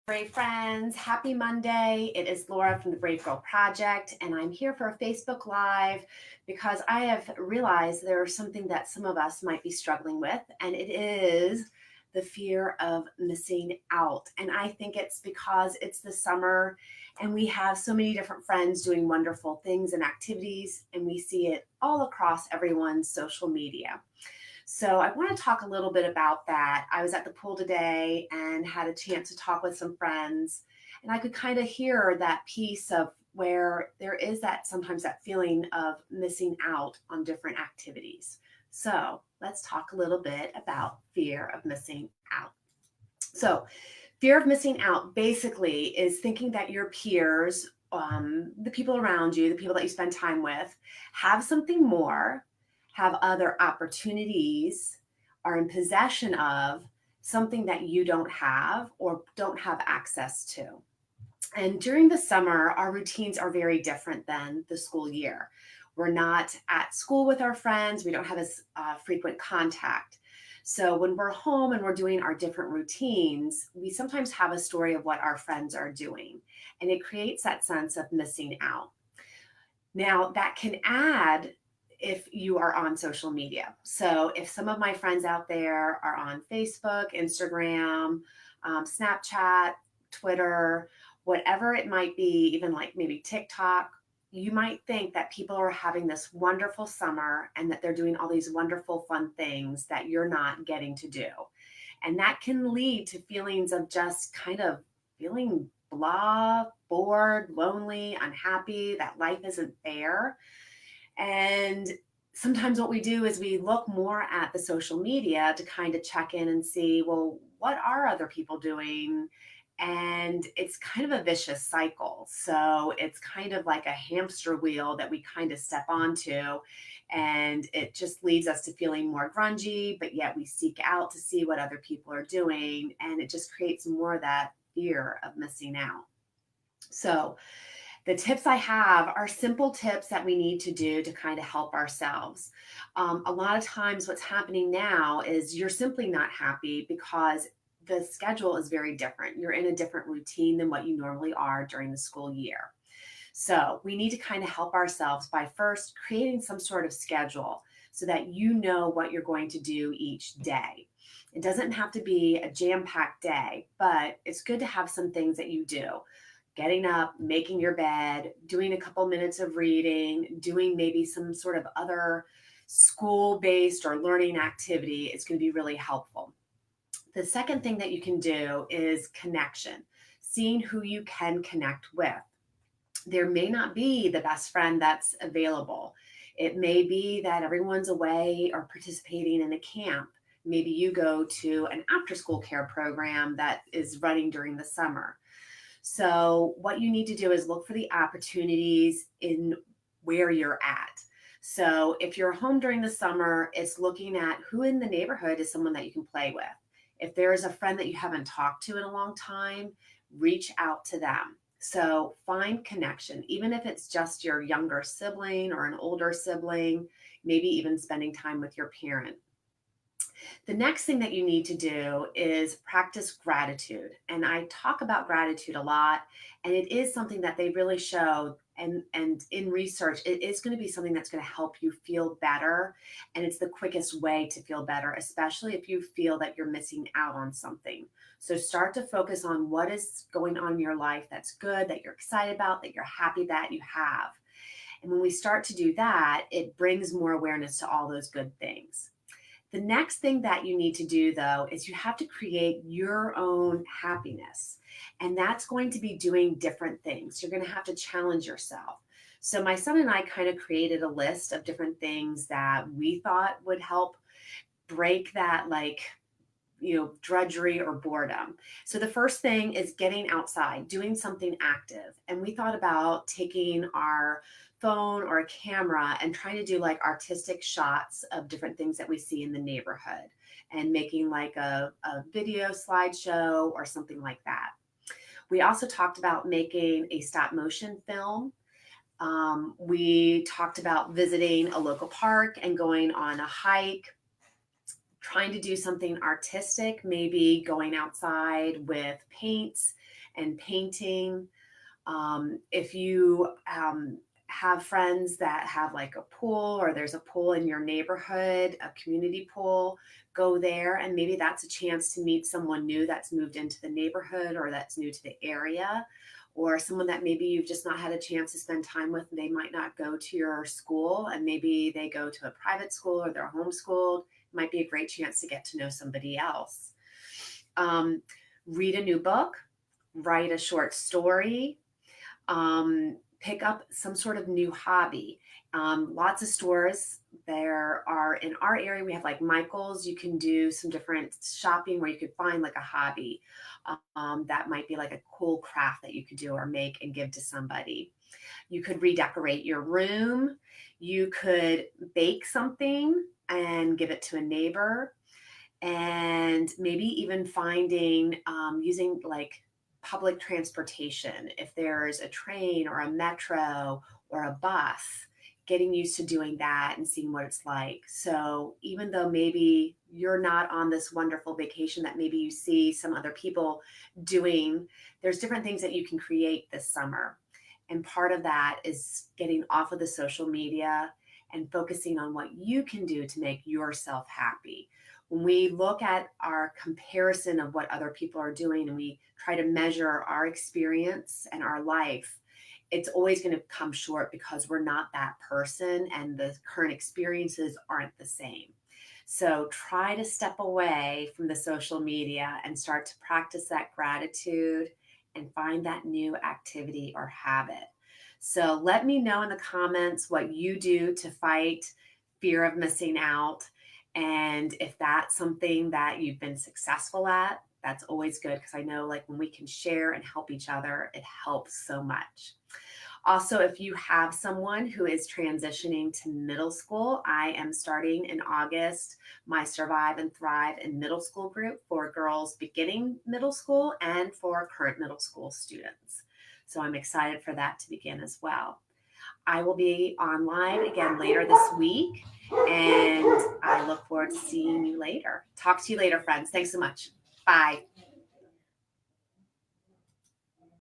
Brave friends, happy Monday. It is Laura from the Brave Girl Project, and I'm here for a Facebook Live because I have realized there's something that some of us might be struggling with, and it is the fear of missing out. And I think it's because it's the summer and we have so many different friends doing wonderful things and activities, and we see it all across everyone's social media. So I want to talk a little bit about that. I was at the pool today and had a chance to talk with some friends, and I could kind of hear that piece of where there is that sometimes that feeling of missing out on different activities. So let's talk a little bit about fear of missing out. So, fear of missing out basically is thinking that your peers, the people around you, the people that you spend time with, have something more, have other opportunities, are in possession of something that you don't have or don't have access to. And during the summer, our routines are very different than the school year. We're not at school with our friends, we don't have as frequent contact. So when we're home and we're doing our different routines, we sometimes have a story of what our friends are doing, and it creates that sense of missing out. Now, that can add if you are on social media. So if some of my friends out there are on Facebook, Instagram, Snapchat, Twitter, whatever it might be, even like maybe TikTok, you might think that people are having this wonderful summer and that they're doing all these wonderful, fun things that you're not getting to do. And that can lead to feelings of just kind of feeling blah, bored, lonely, unhappy, that life isn't fair. And sometimes what we do is we look more at the social media to kind of check in and see, well, what are other people doing? And it's kind of a vicious cycle. So it's kind of like a hamster wheel that we kind of step onto. And it just leads us to feeling more grungy, but yet we seek out to see what other people are doing. And it just creates more of that fear of missing out. So, the tips I have are simple tips that we need to do to kind of help ourselves. A lot of times, what's happening now is you're simply not happy because the schedule is very different. You're in a different routine than what you normally are during the school year. So, we need to kind of help ourselves by first creating some sort of schedule so that you know what you're going to do each day. It doesn't have to be a jam packed day, but it's good to have some things that you do, getting up, making your bed, doing a couple minutes of reading, doing maybe some sort of other school based or learning activity is going to be really helpful. The second thing that you can do is connection, seeing who you can connect with. There may not be the best friend that's available. It may be that everyone's away or participating in a camp. Maybe you go to an after school care program that is running during the summer. So, what you need to do is look for the opportunities in where you're at. So, if you're home during the summer, it's looking at who in the neighborhood is someone that you can play with. If there is a friend that you haven't talked to in a long time, reach out to them. So, find connection, even if it's just your younger sibling or an older sibling, maybe even spending time with your parent. The next thing that you need to do is practice gratitude. And I talk about gratitude a lot, and it is something that they really show. And in research, it is going to be something that's going to help you feel better. And it's the quickest way to feel better, especially if you feel that you're missing out on something. So start to focus on what is going on in your life that's good, that you're excited about, that you're happy that you have. And when we start to do that, it brings more awareness to all those good things. The next thing that you need to do, though, is you have to create your own happiness. And that's going to be doing different things. You're going to have to challenge yourself. So, my son and I kind of created a list of different things that we thought would help break that, like, drudgery or boredom. So the first thing is getting outside, doing something active. And we thought about taking our phone or a camera and trying to do like artistic shots of different things that we see in the neighborhood and making like a video slideshow or something like that. We also talked about making a stop motion film. We talked about visiting a local park and going on a hike, trying to do something artistic, maybe going outside with paints and painting. If you have friends that have like a pool, or there's a pool in your neighborhood, a community pool, go there. And maybe that's a chance to meet someone new that's moved into the neighborhood or that's new to the area, or someone that maybe you've just not had a chance to spend time with. They might not go to your school, and maybe they go to a private school or they're homeschooled. It might be a great chance to get to know somebody else. Um, Read a new book, write a short story, pick up some sort of new hobby. Lots of stores there are in our area. We have like Michael's. You can do some different shopping where you could find like a hobby that might be like a cool craft that you could do or make and give to somebody. You could redecorate your room. You could bake something and give it to a neighbor, and maybe even finding using like public transportation. If there's a train or a metro or a bus, getting used to doing that and seeing what it's like. So even though maybe you're not on this wonderful vacation that maybe you see some other people doing, there's different things that you can create this summer. And part of that is getting off of the social media and focusing on what you can do to make yourself happy. When we look at our comparison of what other people are doing and we try to measure our experience and our life, it's always going to come short because we're not that person and the current experiences aren't the same. So try to step away from the social media and start to practice that gratitude and find that new activity or habit. So let me know in the comments what you do to fight fear of missing out. And if that's something that you've been successful at, that's always good, because I know like when we can share and help each other, it helps so much. Also, if you have someone who is transitioning to middle school, I am starting in August my Survive and Thrive in Middle School group for girls beginning middle school and for current middle school students. So I'm excited for that to begin as well. I will be online again later this week, and I look forward to seeing you later. Talk to you later, friends. Thanks so much. Bye.